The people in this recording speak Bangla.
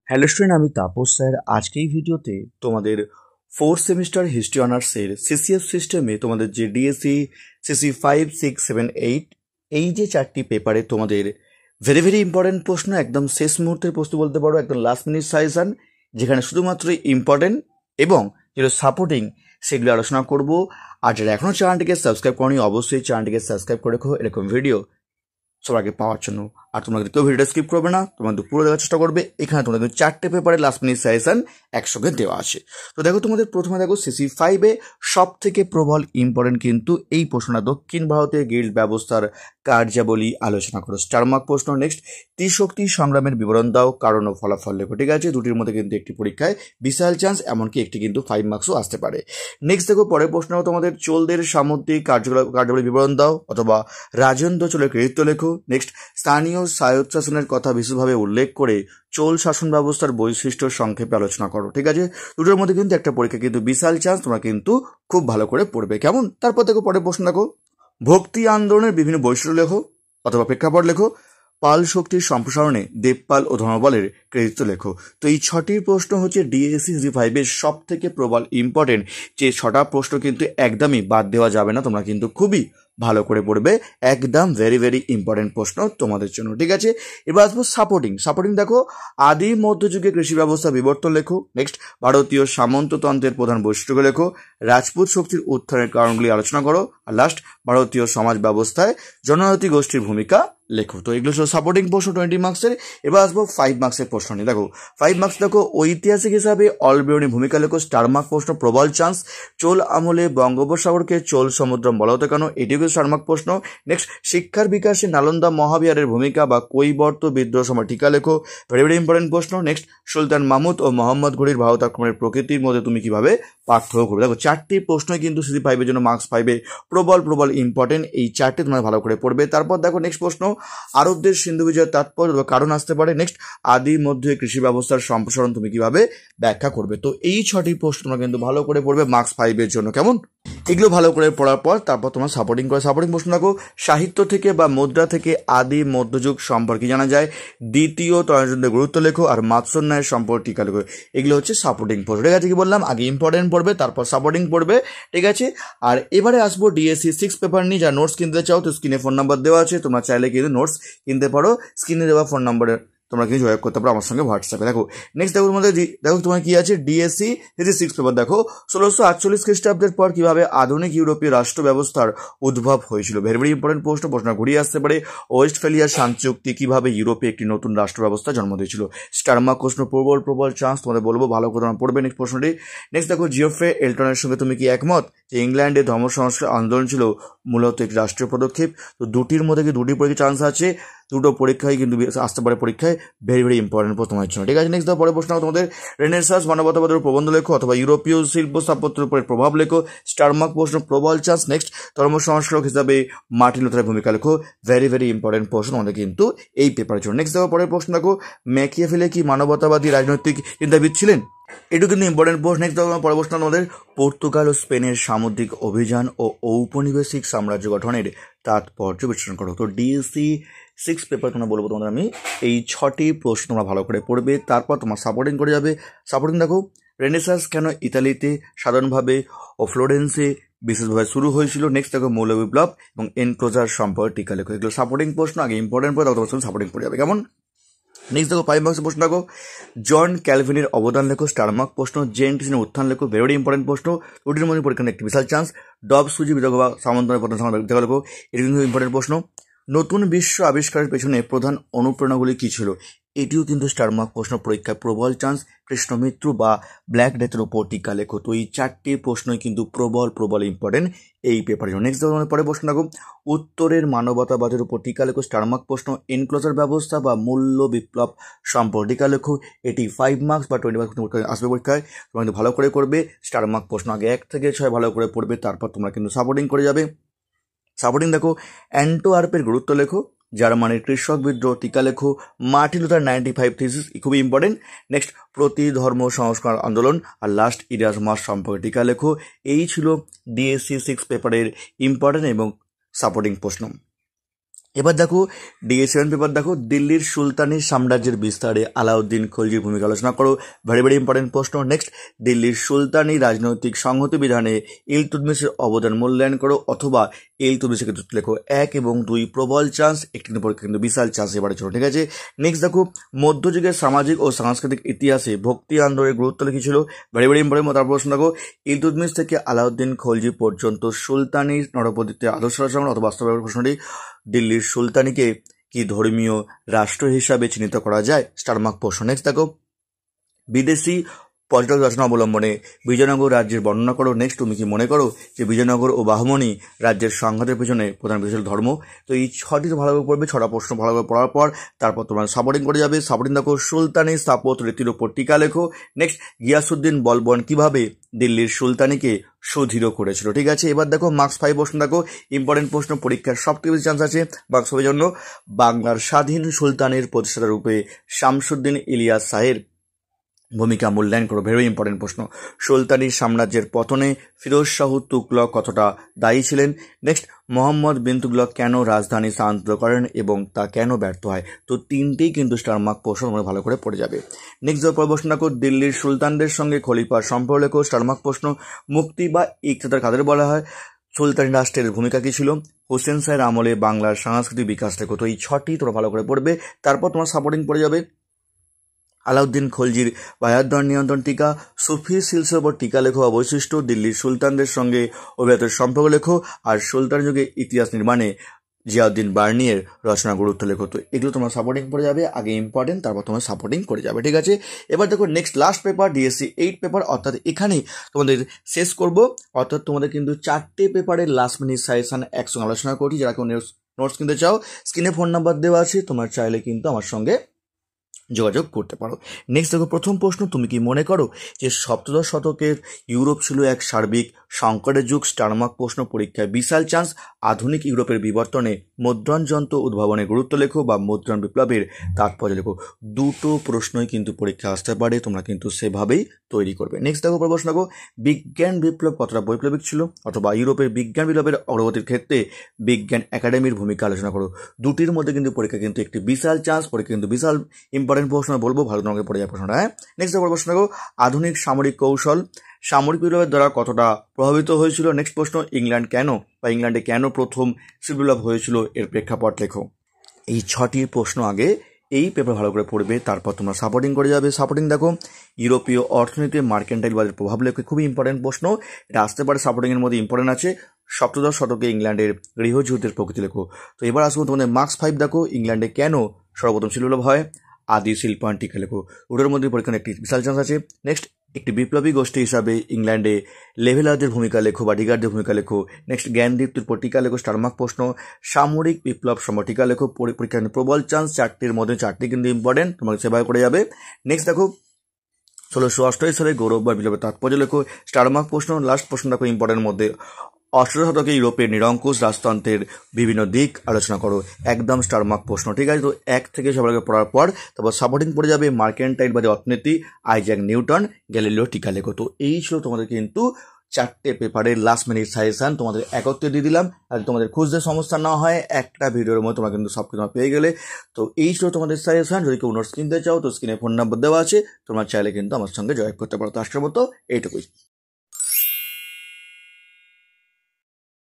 হ্যালো স্টুডেন্ট, আমি তাপস স্যার। আজকে এই ভিডিওতে তোমাদের ফোর্থ সেমিস্টার হিস্ট্রি অনার্সের সিসিএফ সিস্টেমে তোমাদের যে ডিএসসি সিসি 5, 6, 7, 8 এই যে চারটি পেপারে তোমাদের ভেরি ভেরি ইম্পর্টেন্ট প্রশ্ন, একদম শেষ মুহূর্তের প্রশ্ন বলতে পারো, একদম লাস্ট মিনিট সাজেশন, যেখানে শুধুমাত্র ইম্পর্টেন্ট এবং যেগুলো সাপোর্টিং সেগুলো আলোচনা করব। আর যারা এখনও চ্যানেলটিকে সাবস্ক্রাইব করনি, অবশ্যই চ্যানেলটিকে সাবস্ক্রাইব করে রেখো এরকম ভিডিও সবার আগে পাওয়ার জন্য। আর তোমরা কেউ ভিডিওটা স্কিপ করবে না, তোমরা পুরো দেখার চেষ্টা করবে। এখানে তোমাদের চারটে পেপারে লাস্ট মিনিট সাজেশন একসঙ্গে দেওয়া আছে। তো দেখো, তোমাদের প্রথমে দেখো সিসি 5-এ সব থেকে প্রবল ইম্পর্টেন্ট কিন্তু এই প্রশ্নটা, দক্ষিণ ভারতের গিল্ড ব্যবস্থার কার্যাবলী আলোচনা করো, স্টার মার্ক প্রশ্ন। নেক্সট, ত্রিশক্তি সংগ্রামের বিবরণ দাও, কারণ ও ফলাফল লেখো। ঠিক আছে, দুটির মধ্যে কিন্তু একটি পরীক্ষায় বিশাল চান্স, এমনকি একটি কিন্তু 5 মার্কসও আসতে পারে। নেক্সট দেখো, পরের প্রশ্ন তোমাদের চোলদের সামুদ্রিক কার্যাবলী বিবরণ দাও, অথবা রাজেন্দ্র চোলের কৃতিত্ব লেখো। নেক্সট, স্থানীয় স্বায়ত্তশাসনের কথা বিশেষভাবে উল্লেখ করে চোল শাসন ব্যবস্থার বৈশিষ্ট্য সংক্ষেপে আলোচনা করো। ঠিক আছে, দুটোর মধ্যে কিন্তু একটা পরীক্ষা কিন্তু বিশাল চান্স, তোমরা কিন্তু খুব ভালো করে পড়বে, কেমন? তারপর দেখো পরের প্রশ্ন দেখো, ভক্তি আন্দোলনের বিভিন্ন বৈশিষ্ট্য লেখো অথবা প্রেক্ষাপট লেখো। পাল শক্তির সম্প্রসারণে দেবপাল ও ধর্মপালের কৃতিত্ব লেখো। তো এই 6টি প্রশ্ন হচ্ছে ডিএসসি সিসি 5-এর সব থেকে প্রবল ইম্পর্টেন্ট। যে 6টা প্রশ্ন কিন্তু একদমই বাদ দেওয়া যাবে না, তোমরা কিন্তু খুবই ভালো করে পড়বে, একদম ভেরি ভেরি ইম্পর্টেন্ট প্রশ্ন তোমাদের জন্য। ঠিক আছে, এবার আসবো সাপোর্টিং দেখো, আদি মধ্যযুগে কৃষি ব্যবস্থা বিবর্তন লেখো। নেক্সট, ভারতীয় সামন্ততন্ত্রের প্রধান বৈশিষ্ট্য লেখো। রাজপুত শক্তির উত্থানের কারণগুলি আলোচনা করো। আর লাস্ট, ভারতীয় সমাজ ব্যবস্থায় জনজাতি গোষ্ঠীর ভূমিকা লেখো। তো এগুলো সব সাপোর্টিং প্রশ্ন 20 মার্কসের। এবার আসবো 5 মার্কসের প্রশ্ন নিয়ে। দেখো 5 মার্কস দেখো, ঐতিহাসিক হিসাবে অলবেরনি ভূমিকা লেখো, স্টার মার্ক প্রশ্ন, প্রবল চান্স। চোল আমলে বঙ্গোপসাগরকে চোল সমুদ্রম বলা হতো কেন, এটিও স্টার মার্ক প্রশ্ন। নেক্সট, শিক্ষার বিকাশে নালন্দা মহাবিহারের ভূমিকা বা কৈবর্ত বিদ্রোহ সময় টিকা লেখো, ভেরি ভেরি ইম্পর্টেন্ট প্রশ্ন। নেক্সট, সুলতান মাহমুদ ও মোহাম্মদ ঘুরির ভারত আক্রমণের প্রকৃতির মধ্যে তুমি কিভাবে পার্থক্য করবে। দেখো 4টি প্রশ্নই কিন্তু সিসি 5-এর জন্য মার্কস 5-এ প্রবল ইম্পর্টেন্ট, এই 4টি তোমরা ভালো করে পড়বে। তারপর দেখো নেক্সট প্রশ্ন, আরবদের সিন্ধু বিজয়ের তাৎপর্য বা কারণ আসতে পারে। নেক্সট, আদি মধ্যে কৃষি ব্যবস্থার সম্প্রসারণ তুমি কিভাবে ব্যাখ্যা করবে। তো এই 6টি প্রশ্ন তোমরা কিন্তু ভালো করে পড়বে মার্কস 5-এর জন্য, কেমন? এগুলো ভালো করে পড়ার পর তারপর তোমার সাপোর্টিং প্রশ্ন দেখো, সাহিত্য থেকে বা মুদ্রা থেকে আদি মধ্যযুগ সম্পর্কে জানা যায়, দ্বিতীয় তরণযুদ্ধের গুরুত্ব লেখো, আর মাৎস্যন্যায়ের সম্পর্কে টিকা লেখো। এগুলো হচ্ছে সাপোর্টিং প্রশ্ন। ঠিক আছে, কি বললাম, আগে ইম্পর্টেন্ট পড়বে, তারপর সাপোর্টিং পড়বে। ঠিক আছে, আর এবারে আসবো ডিএসসি 6 পেপার নিয়ে। যা নোটস কিনতে চাও, তো স্ক্রিনে ফোন নাম্বার দেওয়া আছে, তোমরা চাইলে কিন্তু নোটস কিনতে পারো, স্ক্রিনে দেওয়া ফোন নাম্বারে তোমরা কিন্তু যোগাযোগ করতে পারো আমার সঙ্গে হোয়াটসঅ্যাপে। দেখো নেক্সট দেখো তোমাদের, দেখো তোমার কি আছে, ডিএসসি 6 পেপার দেখো, 1648 খ্রিস্টাব্দের পর কিভাবে আধুনিক ইউরোপীয় রাষ্ট্র ব্যবস্থার উদ্ভব হয়েছিল। ভেরি ভেরি ইম্পর্টেন্ট প্রশ্ন ঘুরিয়ে আসতে পারে। ওয়েস্টফেলিয়ার শান্তি চুক্তি কিভাবে ইউরোপে একটি নতুন রাষ্ট্র ব্যবস্থা জন্ম দিয়েছিল। স্টার মার্ক প্রশ্ন, প্রবল চান্স, তোমাদের বলবো ভালো করে তোমরা পড়বে। নেক্সট প্রশ্নটি, নেক্সট দেখো, জিওফ্রে এলটনের সঙ্গে তুমি কি একমত যে ইংল্যান্ডে ধর্ম সংস্কার আন্দোলন ছিল মূলত একটি রাষ্ট্রীয় পদক্ষেপ। তো দুটির মধ্যে কি দুটি পরীক্ষা চান্স আছে, দুটো পরীক্ষায় কিন্তু আসতে পারে পরীক্ষায়, ভেরি ভেরি ইম্পর্টেন্ট তোমার জন্য। ঠিক আছে, নেক্সট পরের প্রশ্ন তোমাদের, রেনেসাঁস মানবতাবাদের প্রবন্ধ লেখো, অথবা ইউরোপীয় শিল্প স্থাপত্যের উপরে প্রভাব লেখো, স্টার মার্ক প্রশ্ন, প্রবল চান্স। নেক্সট, ধর্ম সংস্কারক হিসাবে মার্টিন লুথারের ভূমিকা লেখো, ভেরি ভেরি ইম্পর্টেন্ট প্রশ্ন আমাদের কিন্তু এই পেপারের জন্য। নেক্সট দেখো পরের প্রশ্ন দেখো, ম্যাকিয়াভেলি কি মানবতাবাদী রাজনৈতিক চিন্তাবিদ ছিলেন, এটু কিন্তু ইম্পর্টেন্ট প্রশ্ন। নেক্সট দেখো পরের প্রশ্ন আমাদের, পর্তুগাল ও স্পেনের সামুদ্রিক অভিযান ও ঔপনিবেশিক সাম্রাজ্য গঠনের তাৎপর্য বিশ্লেষণ করো। তো ডিএসসি 6 পেপার তোমরা বলবো তোমাদের আমি, এই 6টি প্রশ্ন তোমরা ভালো করে পড়বে, তারপর তোমার সাপোর্টিং করে যাবে। সাপোর্টিং দেখো, রেনেসাঁস কেন ইতালিতে সাধারণভাবে ও ফ্লোরেন্সে বিশেষভাবে শুরু হয়েছিল। নেক্সট দেখো, মৌল বিপ্লব এবং এনক্লোজার সম্পর্কে টিকা লেখো। এগুলো সাপোর্টিং প্রশ্ন, আগে ইম্পর্টেন্ট পড়ে তোমার সঙ্গে সাপোর্টিং করে যাবে, কেমন? নেক্সট দেখো 5 মার্কসের প্রশ্ন দেখো, জন ক্যালভিনের অবদান লেখো, স্টার মার্ক প্রশ্ন। জেন টিসনের উত্থান লেখো, ভেরি ইম্পর্টেন্ট প্রশ্ন, দুটির মধ্যে পরীক্ষার একটি বিশাল চান্স। ডব সুজি বিধবা সামন্তনের প্রধান সংখ্যা লেখো, এটি কিন্তু ইম্পর্টেন্ট প্রশ্ন। নতুন বিশ্ব আবিষ্কারের পেছনে প্রধান অনুপ্রেরণাগুলি কী ছিল, এটিও কিন্তু স্টার মার্ক প্রশ্ন, পরীক্ষায় প্রবল চান্স। কৃষ্ণমিত্র বা ব্ল্যাক ডেথের উপর টিকা লেখো। তো এই 4টি প্রশ্নই কিন্তু প্রবল ইম্পর্টেন্ট এই পেপারের জন্য। নেক্সট পরে প্রশ্ন দেখো, উত্তরের মানবতাবাদের উপর টিকা লেখো, স্টার মার্ক প্রশ্ন। এনক্লোজার ব্যবস্থা বা মূল্য বিপ্লব সম্পর্কে টিকা লেখো, এটি 5 মার্কস বা 20 মার্কস আসবে পরীক্ষায়, তোমরা কিন্তু ভালো করে করবে। স্টার মার্ক প্রশ্ন আগে 1 থেকে 6 ভালো করে পড়বে, তারপর তোমরা কিন্তু সাপোর্টিং করে যাবে। সাপোর্টিং দেখো, অ্যান্টোয়ার্পের গুরুত্ব লেখো, জার্মানির কৃষক বিদ্রোহ টিকা লেখো, মার্টিন লুথার 95 থিসিস খুবই ইম্পর্টেন্ট। নেক্সট, প্রতি ধর্ম সংস্কার আন্দোলন, আর লাস্ট ইরাজমাস সম্পর্কে টিকা লেখো। এই ছিল ডিএসসি 6 পেপারের ইম্পর্টেন্ট এবং সাপোর্টিং প্রশ্ন। এবার দেখো DA7 পেপার দেখো, দিল্লির সুলতানি সাম্রাজ্যের বিস্তারে আলাউদ্দিন খলজির ভূমিকা আলোচনা করো। ভেরি ভেরি ইম্পর্টেন্ট প্রশ্ন। নেক্সট, দিল্লির সুলতানি রাজনৈতিক সংহতি বিধানে ইলতুৎমিশের অবদান মূল্যায়ন করো, অথবা ইলতুৎমিশের ক্ষেত্রে লেখো 1 এবং 2 প্রবল চান্স, একটি কিন্তু পরীক্ষা কিন্তু বিশাল চান্স এবারে ছিল, ঠিক আছে। নেক্সট দেখো, মধ্যযুগের সামাজিক ও সাংস্কৃতিক ইতিহাসে ভক্তি আন্দোলনের গুরুত্ব লিখেছিল। Very very important. তার প্রশ্ন দেখো, ইলতুৎমিশ থেকে আলাউদ্দিন খলজি পর্যন্ত সুলতানি নরপতিত্বের আদর্শ রচনা অথবা বাস্তব প্রশ্নটি, দিল্লির সুলতানিকে কি ধর্মীয় রাষ্ট্র হিসাবে চিহ্নিত করা যায়? স্টারমার্ক প্রশ্ন। নেক্সট দেখো, বিদেশি পর্যটক রচনা অবলম্বনে বিজয়নগর রাজ্যের বর্ণনা করো। নেক্সট, তুমি কি মনে করো যে বিজয়নগর ও বাহমনি রাজ্যের সংঘাতের পেছনে প্রধান বিষয় ধর্ম? তো এই ছটি তো ভালোভাবে পড়বে, 6টা প্রশ্ন ভালোভাবে পড়ার পর তারপর তোমার সাপোর্টিং করে যাবে। সাপোর্টিং দেখো, সুলতানি স্থাপত্য রীতির উপর টিকা লেখো। নেক্সট, গিয়াসুদ্দিন বলবন কিভাবে দিল্লির সুলতানিকে সুদৃঢ় করেছিল, ঠিক আছে। এবার দেখো মার্কস 5 প্রশ্ন দেখো, ইম্পর্টেন্ট প্রশ্ন, পরীক্ষার সবথেকে বেশি চান্স আছে মার্কস 5 জন্য। বাংলার স্বাধীন সুলতানের প্রতিষ্ঠাতা রূপে শামসুদ্দিন ইলিয়াস শাহের ভূমিকা মূল্যায়ন করো। ভেরি ইম্পর্টেন্ট প্রশ্ন। সুলতানি সাম্রাজ্যের পতনে ফিরোজ শাহ তুগলক কতটা দায়ী ছিলেন? নেক্সট, মোহাম্মদ বিন তুগলক কেন রাজধানী স্থানান্তর করেন এবং তা কেন ব্যর্থ হয়? তো তিনটেই কিন্তু স্টারমার্ক প্রশ্ন, তোমরা ভালো করে পড়ে যাবে। নেক্সট প্রশ্ন দেখো, দিল্লির সুলতানদের সঙ্গে খলিফার সম্পর্ক লেখো। স্টারমার্ক প্রশ্ন। মুক্তি বা ইকতেদার কাদের বলা হয়? সুলতানি রাষ্ট্রের ভূমিকা কী ছিল? হোসেন শাহের আমলে বাংলার সাংস্কৃতিক বিকাশ লেখো। তো এই 6টি তোমরা ভালো করে পড়বে, তারপর তোমার সাপোর্টিং পড়ে যাবে। আলাউদ্দিন খলজির বায়াদ্দর নিয়ন্ত্রণ টিকা, সুফি সিলসিলার উপর টিকা লেখো। বৈশিষ্ট্য, দিল্লির সুলতানদের সঙ্গে অভিজাতের সম্পর্ক লেখো। আর সুলতান যুগে ইতিহাস নির্মাণে জিয়াউদ্দিন বার্নিয়ের রচনা গুরুত্ব লেখো। তো এগুলো তোমার সাপোর্টিং পড়ে যাবে, আগে ইম্পর্টেন্ট, তারপর তোমার সাপোর্টিং করে যাবে, ঠিক আছে। এবার দেখো next last paper, DSC 8 paper, অর্থাৎ এখানেই তোমাদের শেষ করব। অর্থাৎ তোমাদের কিন্তু 4টে পেপারের লাস্ট মিনিট সাজেশন একসঙ্গে আলোচনা করছি। যারা কেউ নোটস কিনতে চাও, স্ক্রিনে ফোন নাম্বার দেওয়া আছে, তোমার চাইলে কিন্তু আমার সঙ্গে যোগাযোগ করতে পারো। নেক্সট দেখো প্রথম প্রশ্ন, তুমি কি মনে করো যে সপ্তদশ শতকের ইউরোপ ছিল এক সার্বিক সংকটের যুগ? স্টারমার্ক প্রশ্ন, পরীক্ষায় বিশাল চান্স। আধুনিক ইউরোপের বিবর্তনে মুদ্রণ যন্ত্র উদ্ভাবনের গুরুত্ব লেখো বা মুদ্রণ বিপ্লবের তাৎপর্য লেখো। দুটো প্রশ্নই কিন্তু পরীক্ষা আসতে পারে, তোমরা কিন্তু সেভাবেই তৈরি করবে। নেক্সট দেখো প্রশ্ন দেখো, বিজ্ঞান বিপ্লব কতটা বৈপ্লবিক ছিল? অথবা ইউরোপের বিজ্ঞান বিপ্লবের অগ্রগতির ক্ষেত্রে বিজ্ঞান একাডেমির ভূমিকা আলোচনা করো। দুটির মধ্যে কিন্তু পরীক্ষা কিন্তু একটি বিশাল চান্স, পরীক্ষা কিন্তু বিশাল ইম্পর্টেন্ট প্রশ্ন বলবো, ভালো তোমাকে পড়ে যায় প্রশ্নটা। হ্যাঁ, নেক্সট প্রশ্ন দেখো, আধুনিক সামরিক কৌশল সামরিক বিপ্লবের দ্বারা কতটা প্রভাবিত হয়েছিল? নেক্সট প্রশ্ন, ইংল্যান্ডে কেন প্রথম শিল্প বিপ্লব হয়েছিল, এর প্রেক্ষাপট লেখো। এই 6টি প্রশ্ন আগে এই পেপার ভালো করে পড়বে, তারপর তোমরা সাপোর্টিং করে যাবে। সাপোর্টিং দেখো, ইউরোপীয় অর্থনীতিতে মার্কেন্টাইল বাজারের প্রভাব লেখো। খুবই ইম্পর্টেন্ট প্রশ্ন, এটা আসতে পারে, সাপোর্টিংয়ের মধ্যে ইম্পর্টেন্ট আছে। সপ্তদশ শতকে ইংল্যান্ডের গৃহযুদ্ধের প্রকৃতি লেখো। তো এবার আসবো তোমাদের মার্কস 5 দেখো, ইংল্যান্ডে কেন সর্বপ্রথম শিল্প বিপ্লব হয়? আদি শিল্পায়ন টিকা লেখো। ওটার মধ্যে পরীক্ষার একটি বিশাল চান্স আছে। নেক্সট, একটি বিপ্লবী গোষ্ঠী হিসাবে ইংল্যান্ডে লেভেলারদের ভূমিকা লেখো বা ডিগারদের ভূমিকা লেখো। নেক্সট, জ্ঞানদীপ্তির উপর টিকা লেখো। স্টারমার্ক প্রশ্ন, সামরিক বিপ্লব সময় টিকা লেখো। পরীক্ষার প্রবল চান্স, 4টির মধ্যে 4টি কিন্তু ইম্পর্টেন্ট, তোমাকে সেভাবে করে যাবে। নেক্সট দেখো, 1688 সালে গৌরব বা বিপ্লবের তাৎপর্য লেখো। স্টারমার্ক প্রশ্ন। লাস্ট প্রশ্ন দেখো ইম্পর্টেন্ট মধ্যে, 18 শতকে ইউরোপের নিরঙ্কুশ রাজতন্ত্রের বিভিন্ন দিক আলোচনা করো। একদম স্টারমার্ক প্রশ্ন, ঠিক আছে। তো 1 থেকে সবাইকে পড়ার পর তারপর সাপোর্টিং পড়ে যাবে, মার্কেন্টাইল বাজার অর্থনীতি, আইজ্যাক নিউটন, গ্যালিলিও টিকা লেখো। তো এই ছিল তোমাদের কিন্তু 4টে পেপারের লাস্ট মিনিট সাজেশন, তোমাদের একত্রে দিয়ে দিলাম। আর তোমাদের খুঁজতে সমস্যা না হয়, একটা ভিডিওর মধ্যে তোমরা কিন্তু সব কিছু পেয়ে গেলে। তো এই ছিল তোমাদের সাজেশন। যদি কেউ নোটস কিনতে চাও তো স্ক্রিনে ফোন নাম্বার দেওয়া আছে, তোমরা চাইলে কিন্তু আমার সঙ্গে যোগাযোগ করতে পারো। তো আজকের মতো এইটুকুই।